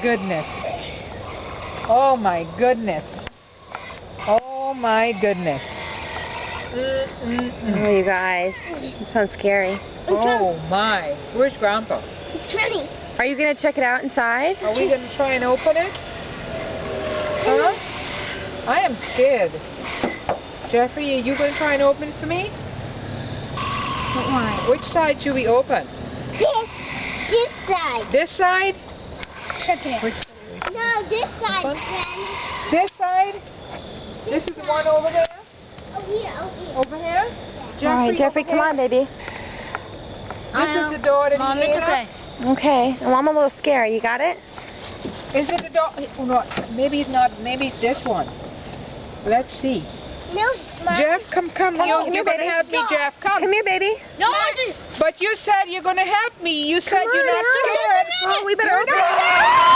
goodness. Oh my goodness. Oh my goodness. Oh, you guys. It sounds scary. Oh my. Where's Grandpa? It's turning. Are you going to check it out inside? Are we going to try and open it? Huh? I am scared. Jeffrey, are you going to try and open it for me? Which side should we open? This side. This side? Check it. No, this side, one? friend. This side? This is the one over there? Over here, over here. Over here? All right, Jeffrey, over come here? on, baby. This is the door to Mom, the it's end okay. of? Okay. Well, I'm a little scared. You got it? Is it the door? Oh, no, maybe it's not. Maybe it's this one. Let's see. No, Mom. Jeff, come. Come You're here, going to baby. help me, Jeff. Come. Come here, baby. No, But you said you're going to help me. You said you're not on. scared. Oh, we better open it. No!